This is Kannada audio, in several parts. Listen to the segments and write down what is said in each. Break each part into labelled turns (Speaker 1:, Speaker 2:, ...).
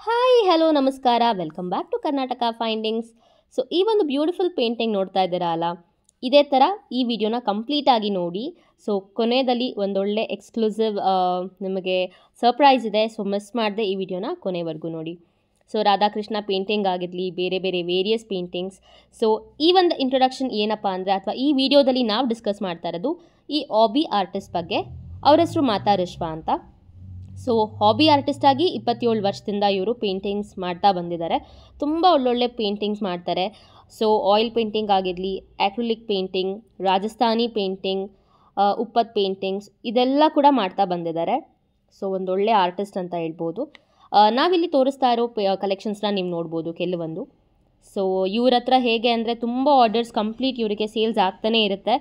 Speaker 1: ಹಾಯ್ ಹಲೋ ನಮಸ್ಕಾರ welcome back to Karnataka findings. So ಈ ಒಂದು ಬ್ಯೂಟಿಫುಲ್ ಪೇಂಟಿಂಗ್ ನೋಡ್ತಾ ಇದ್ದೀರಾ ಅಲ್ಲ, ಇದೇ ಥರ ಈ ವಿಡಿಯೋನ ಕಂಪ್ಲೀಟಾಗಿ ನೋಡಿ. ಸೊ ಕೊನೆಯಲ್ಲಿ ಒಂದೊಳ್ಳೆ ಎಕ್ಸ್ಕ್ಲೂಸಿವ್ ನಿಮಗೆ ಸರ್ಪ್ರೈಸ್ ಇದೆ. ಸೊ ಮಿಸ್ ಮಾಡದೆ ಈ ವಿಡಿಯೋನ ಕೊನೆವರೆಗೂ ನೋಡಿ. ಸೊ ರಾಧಾಕೃಷ್ಣ ಪೇಂಟಿಂಗ್ ಆಗಿರಲಿ, ಬೇರೆ ಬೇರೆ ವೇರಿಯಸ್ ಪೇಂಟಿಂಗ್ಸ್. ಸೊ ಈ ಒಂದು ಇಂಟ್ರೊಡಕ್ಷನ್ ಏನಪ್ಪ ಅಂದರೆ, ಅಥವಾ ಈ ವಿಡಿಯೋದಲ್ಲಿ ನಾವು ಡಿಸ್ಕಸ್ ಮಾಡ್ತಾ ಇರೋದು ಈ ಹಾಬಿ ಆರ್ಟಿಸ್ಟ್ ಬಗ್ಗೆ. ಅವ್ರ ಹೆಸರು ಮಾತಾ ರಿಶ್ವಾ ಅಂತ. ಸೊ ಹಾಬಿ ಆರ್ಟಿಸ್ಟ್ ಆಗಿ 27 ವರ್ಷದಿಂದ ಇವರು ಪೇಂಟಿಂಗ್ಸ್ ಮಾಡ್ತಾ ಬಂದಿದ್ದಾರೆ. ತುಂಬ ಒಳ್ಳೊಳ್ಳೆ ಪೇಂಟಿಂಗ್ಸ್ ಮಾಡ್ತಾರೆ. ಸೊ ಆಯಿಲ್ ಪೇಂಟಿಂಗ್ ಆಗಿರಲಿ, ಆಕ್ರಿಲಿಕ್ ಪೇಂಟಿಂಗ್, ರಾಜಸ್ಥಾನಿ ಪೇಂಟಿಂಗ್, ಉಪ್ಪತ್ ಪೇಂಟಿಂಗ್ಸ್, ಇದೆಲ್ಲ ಕೂಡ ಮಾಡ್ತಾ ಬಂದಿದ್ದಾರೆ. ಸೊ ಒಂದೊಳ್ಳೆ ಆರ್ಟಿಸ್ಟ್ ಅಂತ ಹೇಳ್ಬೋದು. ನಾವಿಲ್ಲಿ ತೋರಿಸ್ತಾ ಇರೋ ಕಲೆಕ್ಷನ್ಸ್ನ ನೀವು ನೋಡ್ಬೋದು ಕೆಲವೊಂದು. ಸೊ ಇವ್ರ ಹತ್ರ ಹೇಗೆ ಅಂದರೆ, ತುಂಬ ಆರ್ಡರ್ಸ್ ಕಂಪ್ಲೀಟ್ ಇವರಿಗೆ ಸೇಲ್ಸ್ ಆಗ್ತಾನೇ ಇರುತ್ತೆ.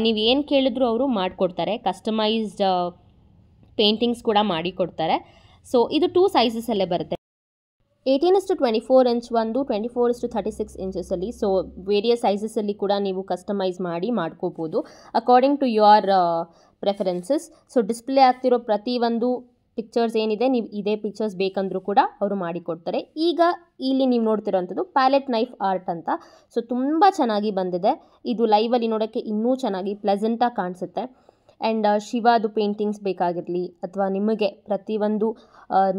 Speaker 1: ನೀವು ಏನು ಕೇಳಿದ್ರು ಅವರು ಮಾಡಿಕೊಡ್ತಾರೆ. ಕಸ್ಟಮೈಸ್ಡ್ ಪೇಂಟಿಂಗ್ಸ್ ಕೂಡ ಮಾಡಿ ಕೊಡ್ತಾರೆ. ಸೊ ಇದು 2 ಸೈಜಸಲ್ಲೇ ಬರುತ್ತೆ. 18:24 ಇಂಚ್ ಒಂದು, 24:36 ಇಂಚಸಲ್ಲಿ. ಸೊ ವೇರಿಯಸ್ ಸೈಜಸಲ್ಲಿ ಕೂಡ ನೀವು ಕಸ್ಟಮೈಸ್ ಮಾಡಿ ಮಾಡ್ಕೋಬೋದು according to your preferences. So display ಆಗ್ತಿರೋ ಪ್ರತಿಯೊಂದು ಪಿಕ್ಚರ್ಸ್ ಏನಿದೆ, ನೀವು ಇದೇ ಪಿಕ್ಚರ್ಸ್ ಬೇಕಂದ್ರೂ ಕೂಡ ಅವರು ಮಾಡಿಕೊಡ್ತಾರೆ. ಈಗ ಇಲ್ಲಿ ನೀವು ನೋಡ್ತಿರೋಂಥದ್ದು ಪ್ಯಾಲೆಟ್ ನೈಫ್ ಆರ್ಟ್ ಅಂತ. ಸೊ ತುಂಬ ಚೆನ್ನಾಗಿ ಬಂದಿದೆ. ಇದು ಲೈವಲ್ಲಿ ನೋಡೋಕ್ಕೆ ಇನ್ನೂ ಚೆನ್ನಾಗಿ ಪ್ಲೆಸೆಂಟಾಗಿ ಕಾಣಿಸುತ್ತೆ. ಆ್ಯಂಡ್ ಶಿವಾದು ಪೇಂಟಿಂಗ್ಸ್ ಬೇಕಾಗಿರಲಿ, ಅಥವಾ ನಿಮಗೆ ಪ್ರತಿಯೊಂದು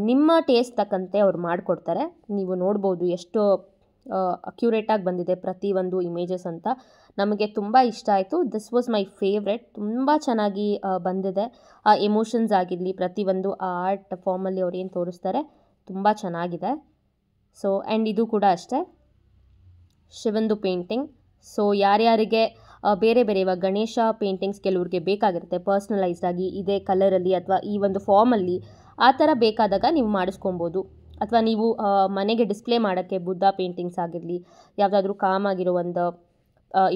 Speaker 1: ನಿಮ್ಮ ಟೇಸ್ಟ್ ತಕ್ಕಂತೆ ಅವ್ರು ಮಾಡಿಕೊಡ್ತಾರೆ. ನೀವು ನೋಡ್ಬೋದು ಎಷ್ಟು ಅಕ್ಯುರೇಟಾಗಿ ಬಂದಿದೆ ಪ್ರತಿಯೊಂದು ಇಮೇಜಸ್ ಅಂತ. ನಮಗೆ ತುಂಬ ಇಷ್ಟ ಆಯಿತು. This was my favourite. ತುಂಬ ಚೆನ್ನಾಗಿ ಬಂದಿದೆ. ಆ ಎಮೋಷನ್ಸ್ ಆಗಿರಲಿ, ಪ್ರತಿಯೊಂದು ಆ ಆರ್ಟ್ ಫಾರ್ಮಲ್ಲಿ ಅವ್ರು ಏನು ತೋರಿಸ್ತಾರೆ, ತುಂಬ ಚೆನ್ನಾಗಿದೆ. ಸೊ ಆ್ಯಂಡ್ ಇದು ಕೂಡ ಅಷ್ಟೇ ಶಿವಂದು ಪೇಂಟಿಂಗ್. ಸೊ ಯಾರ್ಯಾರಿಗೆ ಬೇರೆ ಬೇರೆ, ಇವಾಗ ಗಣೇಶ ಪೇಂಟಿಂಗ್ಸ್ ಕೆಲವ್ರಿಗೆ ಬೇಕಾಗಿರುತ್ತೆ ಪರ್ಸ್ನಲೈಸ್ಡ್ ಆಗಿ, ಇದೇ ಕಲರಲ್ಲಿ ಅಥವಾ ಈ ಒಂದು ಫಾರ್ಮಲ್ಲಿ, ಆ ಥರ ಬೇಕಾದಾಗ ನೀವು ಮಾಡಿಸ್ಕೊಬೋದು. ಅಥವಾ ನೀವು ಮನೆಗೆ ಡಿಸ್ಪ್ಲೇ ಮಾಡೋಕ್ಕೆ ಬುದ್ಧ ಪೇಂಟಿಂಗ್ಸ್ ಆಗಿರಲಿ, ಯಾವುದಾದ್ರೂ ಕಾಮ್ ಆಗಿರೋ ಒಂದು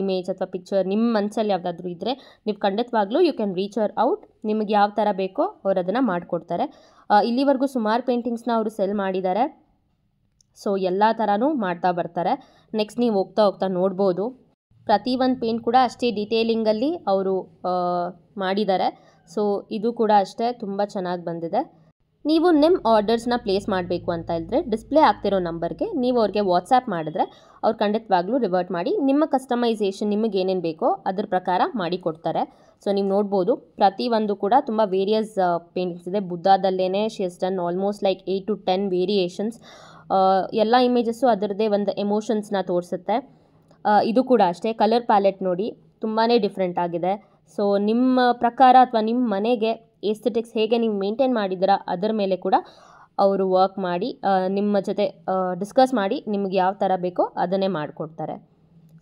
Speaker 1: ಇಮೇಜ್ ಅಥವಾ ಪಿಕ್ಚರ್ ನಿಮ್ಮ ಮನಸ್ಸಲ್ಲಿ ಯಾವುದಾದ್ರೂ ಇದ್ದರೆ, ನೀವು ಖಂಡಿತವಾಗ್ಲೂ you can reach our out. ನಿಮಗೆ ಯಾವ ಥರ ಬೇಕೋ ಅವ್ರು ಅದನ್ನು ಮಾಡಿಕೊಡ್ತಾರೆ. ಇಲ್ಲಿವರೆಗೂ ಸುಮಾರು ಪೇಂಟಿಂಗ್ಸ್ನ ಅವರು ಸೆಲ್ ಮಾಡಿದ್ದಾರೆ. ಸೊ ಎಲ್ಲ ಥರನೂ ಮಾಡ್ತಾ ಬರ್ತಾರೆ. ನೆಕ್ಸ್ಟ್ ನೀವು ಹೋಗ್ತಾ ಹೋಗ್ತಾ ನೋಡ್ಬೋದು, ಪ್ರತಿಯೊಂದು ಪೇಂಟ್ ಕೂಡ ಅಷ್ಟೇ ಡೀಟೇಲಿಂಗಲ್ಲಿ ಅವರು ಮಾಡಿದ್ದಾರೆ. ಸೊ ಇದು ಕೂಡ ಅಷ್ಟೇ ತುಂಬ ಚೆನ್ನಾಗಿ ಬಂದಿದೆ. ನೀವು ನಿಮ್ಮ ಆರ್ಡರ್ಸ್ನ ಪ್ಲೇಸ್ ಮಾಡಬೇಕು ಅಂತ ಹೇಳಿದ್ರೆ, ಡಿಸ್ಪ್ಲೇ ಆಗ್ತಿರೋ ನಂಬರ್ಗೆ ನೀವು ಅವ್ರಿಗೆ ವಾಟ್ಸ್ಯಾಪ್ ಮಾಡಿದ್ರೆ ಅವ್ರು ಖಂಡಿತವಾಗ್ಲೂ ರಿವರ್ಟ್ ಮಾಡಿ ನಿಮ್ಮ ಕಸ್ಟಮೈಸೇಷನ್ ನಿಮಗೆ ಏನೇನು ಬೇಕೋ ಅದ್ರ ಪ್ರಕಾರ ಮಾಡಿ ಕೊಡ್ತಾರೆ. ಸೊ ನೀವು ನೋಡ್ಬೋದು ಪ್ರತಿಯೊಂದು ಕೂಡ ತುಂಬ ವೇರಿಯಸ್ ಪೇಂಟಿಂಗ್ಸ್ ಇದೆ. ಬುದ್ಧದಲ್ಲೇ she has done almost like 8 to 10 variations. ಎಲ್ಲ ಇಮೇಜಸ್ಸು ಅದರದ್ದೇ ಒಂದು ಎಮೋಷನ್ಸ್ನ ತೋರಿಸುತ್ತೆ. ಇದು ಕೂಡ ಅಷ್ಟೇ ಕಲರ್ ಪ್ಯಾಲೆಟ್ ನೋಡಿ ತುಂಬಾ ಡಿಫ್ರೆಂಟ್ ಆಗಿದೆ. ಸೊ ನಿಮ್ಮ ಪ್ರಕಾರ ಅಥವಾ ನಿಮ್ಮ ಮನೆಗೆ ಏಸ್ಥೆಟಿಕ್ಸ್ ಹೇಗೆ ನೀವು ಮೇಂಟೈನ್ ಮಾಡಿದ್ದೀರಾ ಅದರ ಮೇಲೆ ಕೂಡ ಅವರು ವರ್ಕ್ ಮಾಡಿ ನಿಮ್ಮ ಜೊತೆ ಡಿಸ್ಕಸ್ ಮಾಡಿ ನಿಮ್ಗೆ ಯಾವ ಥರ ಬೇಕೋ ಅದನ್ನೇ ಮಾಡಿಕೊಡ್ತಾರೆ.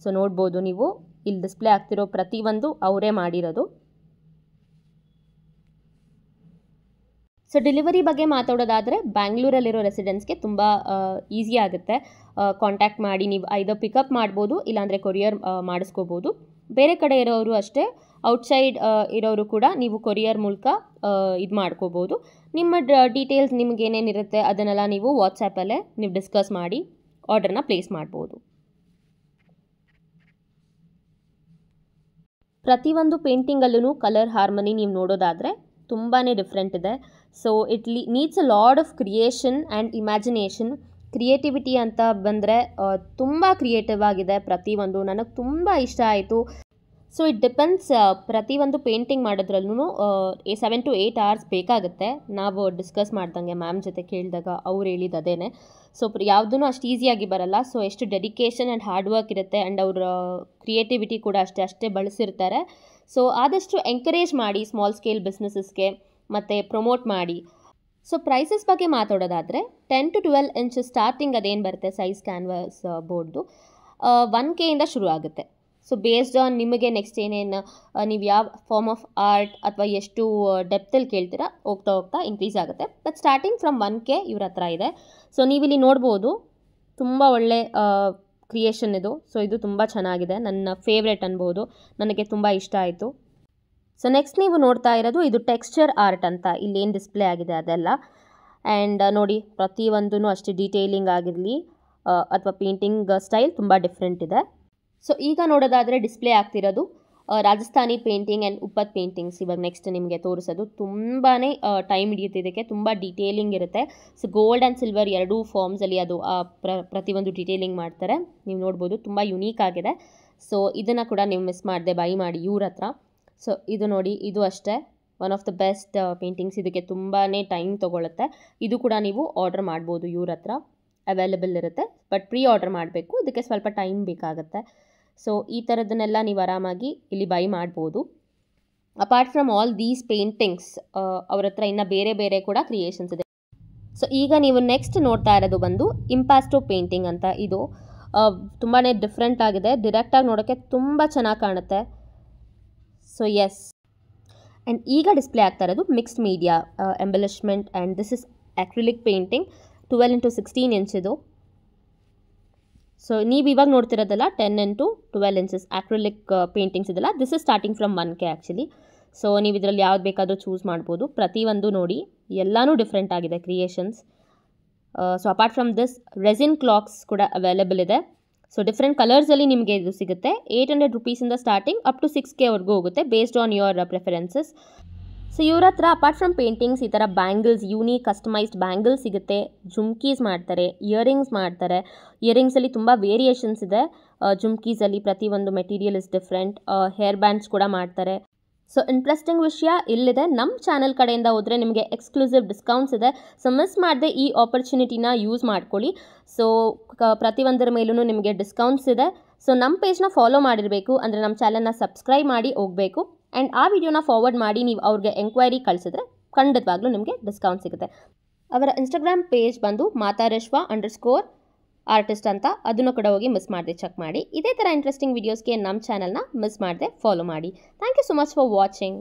Speaker 1: ಸೊ ನೋಡ್ಬೋದು ನೀವು ಇಲ್ಲಿ ಡಿಸ್ಪ್ಲೇ ಆಗ್ತಿರೋ ಪ್ರತಿಯೊಂದು ಅವರೇ ಮಾಡಿರೋದು. ಸೊ ಡೆಲಿವರಿ ಬಗ್ಗೆ ಮಾತಾಡೋದಾದರೆ, ಬ್ಯಾಂಗ್ಳೂರಲ್ಲಿರೋ ರೆಸಿಡೆನ್ಸ್ಗೆ ತುಂಬ ಈಸಿ ಆಗುತ್ತೆ. ಕಾಂಟ್ಯಾಕ್ಟ್ ಮಾಡಿ ನೀವು ಐದರ್ ಪಿಕಪ್ ಮಾಡ್ಬೋದು, ಇಲ್ಲಾಂದರೆ ಕೊರಿಯರ್ ಮಾಡಿಸ್ಕೋಬೋದು. ಬೇರೆ ಕಡೆ ಇರೋರು ಅಷ್ಟೇ, ಔಟ್ಸೈಡ್ ಇರೋರು ಕೂಡ ನೀವು ಕೊರಿಯರ್ ಮೂಲಕ ಇದು ಮಾಡ್ಕೋಬೋದು. ನಿಮ್ಮ ಡೀಟೇಲ್ಸ್ ನಿಮ್ಗೆ ಏನೇನಿರುತ್ತೆ ಅದನ್ನೆಲ್ಲ ನೀವು ವಾಟ್ಸಾಪಲ್ಲೇ ನೀವು ಡಿಸ್ಕಸ್ ಮಾಡಿ ಆರ್ಡರ್ನ ಪ್ಲೇಸ್ ಮಾಡ್ಬೋದು. ಪ್ರತಿಯೊಂದು ಪೇಂಟಿಂಗಲ್ಲೂ ಕಲರ್ ಹಾರ್ಮನಿ ನೀವು ನೋಡೋದಾದರೆ ತುಂಬಾ ಡಿಫ್ರೆಂಟ್ ಇದೆ. So it needs a lot of creation and imagination. Creativity ಅಂತ ಬಂದರೆ ತುಂಬ ಕ್ರಿಯೇಟಿವ್ ಆಗಿದೆ ಪ್ರತಿಯೊಂದು. ನನಗೆ ತುಂಬ ಇಷ್ಟ ಆಯಿತು. ಸೊ ಇಟ್ ಡಿಪೆಂಡ್ಸ್, ಪ್ರತಿಯೊಂದು ಪೇಂಟಿಂಗ್ ಮಾಡೋದ್ರಲ್ಲೂ 7 to 8 hours ಬೇಕಾಗುತ್ತೆ. ನಾವು ಡಿಸ್ಕಸ್ ಮಾಡ್ದಂಗೆ ಮ್ಯಾಮ್ ಜೊತೆ ಕೇಳಿದಾಗ ಅವ್ರು ಹೇಳಿದ್ದು ಅದೇನೆ. ಸೊ ಯಾವುದೂ ಅಷ್ಟು ಈಸಿಯಾಗಿ ಬರಲ್ಲ. ಸೊ ಎಷ್ಟು ಡೆಡಿಕೇಶನ್ ಆ್ಯಂಡ್ ಹಾರ್ಡ್ ವರ್ಕ್ ಇರುತ್ತೆ, ಆ್ಯಂಡ್ ಅವರ ಕ್ರಿಯೇಟಿವಿಟಿ ಕೂಡ ಅಷ್ಟೇ ಬಳಸಿರ್ತಾರೆ. ಸೊ ಆದಷ್ಟು ಎಂಕರೇಜ್ ಮಾಡಿ ಸ್ಮಾಲ್ ಸ್ಕೇಲ್ ಬಿಸ್ನೆಸಸ್ಗೆ, ಮತ್ತು ಪ್ರಮೋಟ್ ಮಾಡಿ. ಸೊ ಪ್ರೈಸಸ್ ಬಗ್ಗೆ ಮಾತಾಡೋದಾದರೆ, 10 to 12 ಇಂಚ್ ಸ್ಟಾರ್ಟಿಂಗ್ ಅದೇನು ಬರುತ್ತೆ ಸೈಜ್ ಕ್ಯಾನ್ವಾಸ್ ಬೋರ್ಡ್ದು 1K ಇಂದ ಶುರು ಆಗುತ್ತೆ. ಸೊ ಬೇಸ್ಡ್ ಆನ್ ನಿಮಗೆ ನೆಕ್ಸ್ಟ್ ಏನೇನು ನೀವು ಯಾವ ಫಾರ್ಮ್ ಆಫ್ ಆರ್ಟ್ ಅಥವಾ ಎಷ್ಟು ಡೆಪ್ತಲ್ಲಿ ಕೇಳ್ತೀರಾ ಹೋಗ್ತಾ ಹೋಗ್ತಾ ಇನ್ಕ್ರೀಸ್ ಆಗುತ್ತೆ. ಬಟ್ ಸ್ಟಾರ್ಟಿಂಗ್ ಫ್ರಮ್ 1K ಇವ್ರ ಹತ್ರ ಇದೆ. ಸೊ ನೀವಿಲ್ಲಿ ನೋಡ್ಬೋದು ತುಂಬ ಒಳ್ಳೆ ಕ್ರಿಯೇಷನ್ ಇದು. ಸೊ ಇದು ತುಂಬ ಚೆನ್ನಾಗಿದೆ, ನನ್ನ ಫೇವ್ರೆಟ್ ಅನ್ಬೋದು, ನನಗೆ ತುಂಬ ಇಷ್ಟ ಆಯಿತು. ಸೊ ನೆಕ್ಸ್ಟ್ ನೀವು ನೋಡ್ತಾ ಇರೋದು ಇದು ಟೆಕ್ಸ್ಚರ್ ಆರ್ಟ್ ಅಂತ. ಇಲ್ಲೇನು ಡಿಸ್ಪ್ಲೇ ಆಗಿದೆ ಅದೆಲ್ಲ. ಆ್ಯಂಡ್ ನೋಡಿ ಪ್ರತಿಯೊಂದೂ ಅಷ್ಟೇ ಡೀಟೇಲಿಂಗ್ ಆಗಿರಲಿ ಅಥವಾ ಪೇಂಟಿಂಗ್ ಸ್ಟೈಲ್ ತುಂಬ ಡಿಫ್ರೆಂಟ್ ಇದೆ. ಸೊ ಈಗ ನೋಡೋದಾದರೆ ಡಿಸ್ಪ್ಲೇ ಆಗ್ತಿರೋದು ರಾಜಸ್ಥಾನಿ ಪೇಂಟಿಂಗ್ ಆ್ಯಂಡ್ ಉಪ್ಪತ್ ಪೇಂಟಿಂಗ್ಸ್ ಇವಾಗ ನೆಕ್ಸ್ಟ್ ನಿಮಗೆ ತೋರಿಸೋದು. ತುಂಬಾ ಟೈಮ್ ಹಿಡಿಯುತ್ತೆ ಇದಕ್ಕೆ, ತುಂಬ ಡೀಟೇಲಿಂಗ್ ಇರುತ್ತೆ. ಸೊ ಗೋಲ್ಡ್ ಆ್ಯಂಡ್ ಸಿಲ್ವರ್ ಎರಡೂ ಫಾರ್ಮ್ಸಲ್ಲಿ ಅದು ಪ್ರತಿಯೊಂದು ಡೀಟೇಲಿಂಗ್ ಮಾಡ್ತಾರೆ. ನೀವು ನೋಡ್ಬೋದು ತುಂಬ ಯುನೀಕ್ ಆಗಿದೆ. ಸೊ ಇದನ್ನು ಕೂಡ ನೀವು ಮಿಸ್ ಮಾಡದೆ ಬೈ ಮಾಡಿ ಇವ್ರ ಹತ್ರ. ಸೊ ಇದು ನೋಡಿ, ಇದು ಅಷ್ಟೇ one of the best paintings. ಇದಕ್ಕೆ ತುಂಬಾ ಟೈಮ್ ತೊಗೊಳುತ್ತೆ. ಇದು ಕೂಡ ನೀವು ಆರ್ಡರ್ ಮಾಡ್ಬೋದು, ಇವ್ರ ಹತ್ರ ಅವೈಲೇಬಲ್ ಇರುತ್ತೆ. ಬಟ್ ಪ್ರೀ ಆರ್ಡರ್ ಮಾಡಬೇಕು, ಇದಕ್ಕೆ ಸ್ವಲ್ಪ ಟೈಮ್ ಬೇಕಾಗುತ್ತೆ. ಸೊ ಈ ಥರದನ್ನೆಲ್ಲ ನೀವು ಆರಾಮಾಗಿ ಇಲ್ಲಿ ಬೈ ಮಾಡ್ಬೋದು. Apart from all these paintings ಅವ್ರ ಹತ್ರ ಇನ್ನು ಬೇರೆ ಬೇರೆ ಕೂಡ ಕ್ರಿಯೇಷನ್ಸ್ ಇದೆ. ಸೊ ಈಗ ನೀವು ನೆಕ್ಸ್ಟ್ ನೋಡ್ತಾ ಇರೋದು ಬಂದು ಇಂಪಾಸ್ಟೋ ಪೇಂಟಿಂಗ್ ಅಂತ. ಇದು ತುಂಬಾ ಡಿಫ್ರೆಂಟ್ ಆಗಿದೆ. ಡೈರೆಕ್ಟಾಗಿ ನೋಡೋಕ್ಕೆ ತುಂಬ ಚೆನ್ನಾಗಿ ಕಾಣುತ್ತೆ. ಸೊ ಎಸ್, ಆ್ಯಂಡ್ ಈಗ ಡಿಸ್ಪ್ಲೇ ಆಗ್ತಾ ಇರೋದು mixed media embellishment and this is acrylic painting 12x16 inch ಇದು. ಸೊ ನೀವು ಇವಾಗ ನೋಡ್ತಿರೋದಲ್ಲ 10x12 ಇಂಚಸ್ ಅಕ್ರಿಲಿಕ್ ಪೇಂಟಿಂಗ್ಸ್ ಇದೆಲ್ಲ. This is starting from 1K actually. So ನೀವು ಇದರಲ್ಲಿ ಯಾವ್ದು ಬೇಕಾದರೂ ಚೂಸ್ ಮಾಡ್ಬೋದು. ಪ್ರತಿಯೊಂದು ನೋಡಿ ಎಲ್ಲನೂ ಡಿಫ್ರೆಂಟ್ ಆಗಿದೆ creations. So apart from this resin clogs ಕೂಡ ಅವೈಲೇಬಲ್ ಇದೆ. ಸೊ ಡಿಫ್ರೆಂಟ್ ಕಲರ್ಸಲ್ಲಿ ನಿಮಗೆ ಇದು ಸಿಗುತ್ತೆ. 800 ರುಪೀಸಿಂದ ಸ್ಟಾರ್ಟಿಂಗ್ ಅಪ್ ಟು 6K ವರೆಗೂ ಹೋಗುತ್ತೆ, based on your preferences. So ಇವ್ರ ಹತ್ರ ಅಪಾರ್ಟ್ ಫ್ರಮ್ ಪೇಂಟಿಂಗ್ಸ್ ಈ ಥರ ಬ್ಯಾಂಗಲ್ಸ್, ಯೂನಿಕ್ ಕಸ್ಟಮೈಸ್ಡ್ ಬ್ಯಾಂಗಲ್ಸ್ ಸಿಗುತ್ತೆ. ಜುಮ್ಕೀಸ್ ಮಾಡ್ತಾರೆ, ಇಯರಿಂಗ್ಸ್ ಮಾಡ್ತಾರೆ. ಇಯರಿಂಗ್ಸಲ್ಲಿ ತುಂಬ ವೇರಿಯೇಷನ್ಸ್ ಇದೆ. ಜುಮ್ಕೀಸಲ್ಲಿ ಪ್ರತಿಯೊಂದು material is different. Hair bands ಕೂಡ ಮಾಡ್ತಾರೆ. ಸೊ ಇಂಟ್ರೆಸ್ಟಿಂಗ್ ವಿಷಯ ಇಲ್ಲಿದೆ, ನಮ್ಮ ಚಾನಲ್ ಕಡೆಯಿಂದ ಹೋದರೆ ನಿಮಗೆ ಎಕ್ಸ್ಕ್ಲೂಸಿವ್ ಡಿಸ್ಕೌಂಟ್ಸ್ ಇದೆ. ಸೊ ಮಿಸ್ ಮಾಡದೆ ಈ ಆಪರ್ಚುನಿಟಿನ ಯೂಸ್ ಮಾಡ್ಕೊಳ್ಳಿ. ಸೊ ಪ್ರತಿಯೊಂದರ ಮೇಲೂ ನಿಮಗೆ ಡಿಸ್ಕೌಂಟ್ಸ್ ಇದೆ. ಸೊ ನಮ್ಮ ಪೇಜ್ನ ಫಾಲೋ ಮಾಡಿರಬೇಕು, ಅಂದರೆ ನಮ್ಮ ಚಾನಲ್ನ ಸಬ್ಸ್ಕ್ರೈಬ್ ಮಾಡಿ ಹೋಗಬೇಕು. ಆ್ಯಂಡ್ ಆ ವಿಡಿಯೋನ ಫಾರ್ವರ್ಡ್ ಮಾಡಿ ನೀವು ಅವ್ರಿಗೆ ಎಂಕ್ವೈರಿ ಕಳಿಸಿದ್ರೆ ಖಂಡಿತವಾಗ್ಲೂ ನಿಮಗೆ ಡಿಸ್ಕೌಂಟ್ ಸಿಗುತ್ತೆ. ಅವರ ಇನ್ಸ್ಟಾಗ್ರಾಮ್ ಪೇಜ್ ಬಂದು ಮಾತಾರೇಶ್ವ_ಆರ್ಟಿಸ್ಟ್ ಅಂತ, ಅದನ್ನು ಕೂಡ ಹೋಗಿ ಮಿಸ್ ಮಾಡದೆ ಚೆಕ್ ಮಾಡಿ. ಇದೇ ಥರ ಇಂಟ್ರೆಸ್ಟಿಂಗ್ ವೀಡಿಯೋಸ್ಗೆ ನಮ್ಮ ಚಾನಲ್ನ ಮಿಸ್ ಮಾಡದೆ ಫಾಲೋ ಮಾಡಿ. Thank you so much for watching.